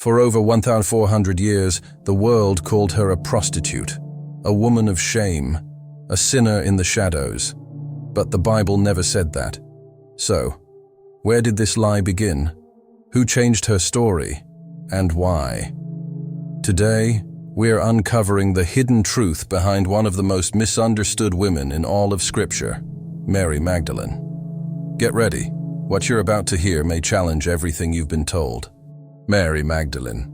For over 1,400 years, the world called her a prostitute, a woman of shame, a sinner in the shadows. But the Bible never said that. So, where did this lie begin? Who changed her story? And why? Today, we're uncovering the hidden truth behind one of the most misunderstood women in all of Scripture, Mary Magdalene. Get ready. What you're about to hear may challenge everything you've been told. Mary Magdalene.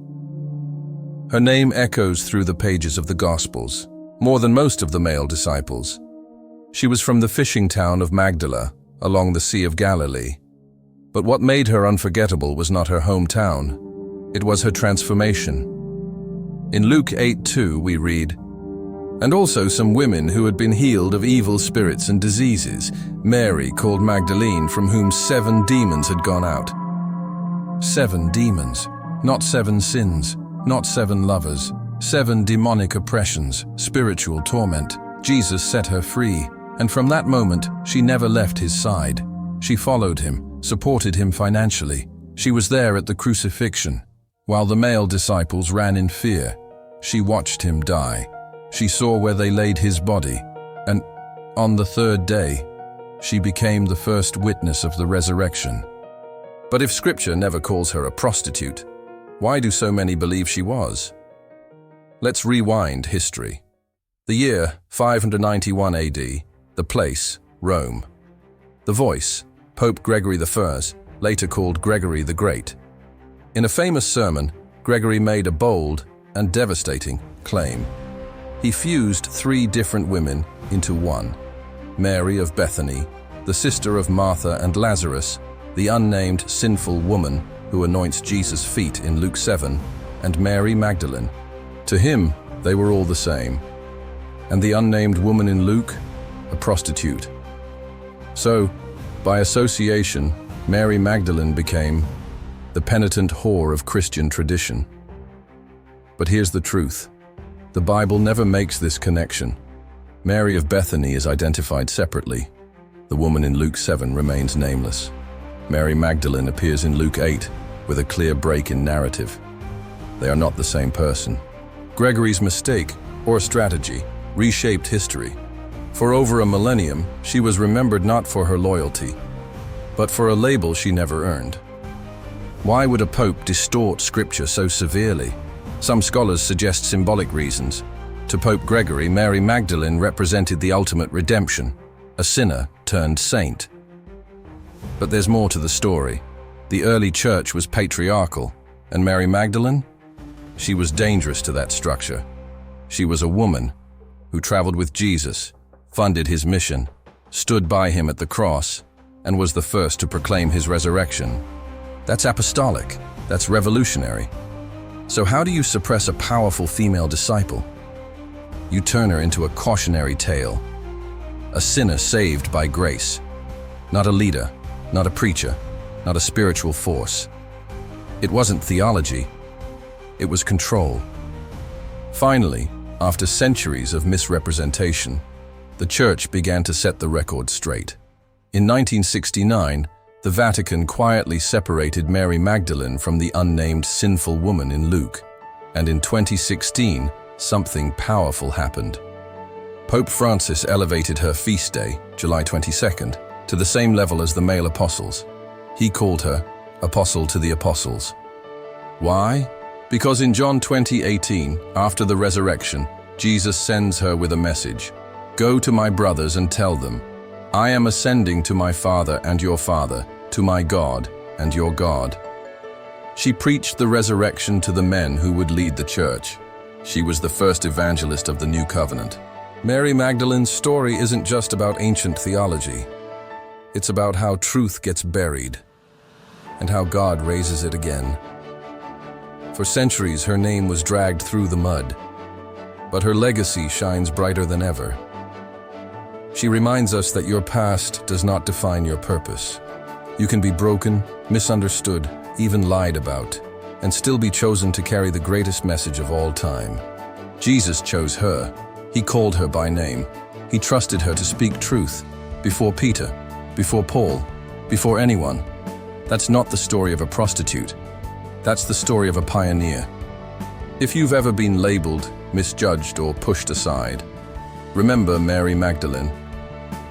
Her name echoes through the pages of the Gospels, more than most of the male disciples. She was from the fishing town of Magdala, along the Sea of Galilee. But what made her unforgettable was not her hometown. It was her transformation. In Luke 8:2 we read, "And also some women who had been healed of evil spirits and diseases, Mary called Magdalene, from whom 7 demons had gone out." 7 demons, not 7 sins, not 7 lovers, 7 demonic oppressions, spiritual torment. Jesus set her free, and from that moment, she never left his side. She followed him, supported him financially. She was there at the crucifixion. While the male disciples ran in fear, she watched him die. She saw where they laid his body, and on the 3rd day, she became the first witness of the resurrection. But if Scripture never calls her a prostitute, why do so many believe she was? Let's rewind history. The year, 591 AD, the place, Rome. The voice, Pope Gregory I, later called Gregory the Great. In a famous sermon, Gregory made a bold and devastating claim. He fused 3 different women into one: Mary of Bethany, the sister of Martha and Lazarus, the unnamed sinful woman who anoints Jesus' feet in Luke 7, and Mary Magdalene. To him, they were all the same. And the unnamed woman in Luke, a prostitute. So, by association, Mary Magdalene became the penitent whore of Christian tradition. But here's the truth. The Bible never makes this connection. Mary of Bethany is identified separately. The woman in Luke 7 remains nameless. Mary Magdalene appears in Luke 8 with a clear break in narrative. They are not the same person. Gregory's mistake, or strategy, reshaped history. For over a millennium, she was remembered not for her loyalty, but for a label she never earned. Why would a pope distort Scripture so severely? Some scholars suggest symbolic reasons. To Pope Gregory, Mary Magdalene represented the ultimate redemption, a sinner turned saint. But there's more to the story. The early church was patriarchal, and Mary Magdalene? She was dangerous to that structure. She was a woman who traveled with Jesus, funded his mission, stood by him at the cross, and was the first to proclaim his resurrection. That's apostolic. That's revolutionary. So how do you suppress a powerful female disciple? You turn her into a cautionary tale, a sinner saved by grace, not a leader, not a preacher, not a spiritual force. It wasn't theology, it was control. Finally, after centuries of misrepresentation, the Church began to set the record straight. In 1969, the Vatican quietly separated Mary Magdalene from the unnamed sinful woman in Luke. And in 2016, something powerful happened. Pope Francis elevated her feast day, July 22nd, to the same level as the male apostles. He called her Apostle to the Apostles. Why? Because in John 20:18, after the resurrection, Jesus sends her with a message. "Go to my brothers and tell them, I am ascending to my Father and your Father, to my God and your God." She preached the resurrection to the men who would lead the church. She was the first evangelist of the new covenant. Mary Magdalene's story isn't just about ancient theology. It's about how truth gets buried and how God raises it again. For centuries, her name was dragged through the mud, but her legacy shines brighter than ever. She reminds us that your past does not define your purpose. You can be broken, misunderstood, even lied about, and still be chosen to carry the greatest message of all time. Jesus chose her. He called her by name. He trusted her to speak truth before Peter, before Paul, before anyone. That's not the story of a prostitute. That's the story of a pioneer. If you've ever been labeled, misjudged, or pushed aside, remember Mary Magdalene.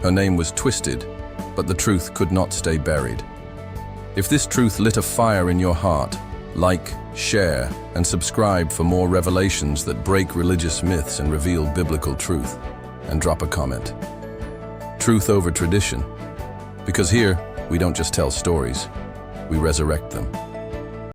Her name was twisted, but the truth could not stay buried. If this truth lit a fire in your heart, like, share, and subscribe for more revelations that break religious myths and reveal biblical truth. And drop a comment. Truth over tradition. Because here, we don't just tell stories, we resurrect them.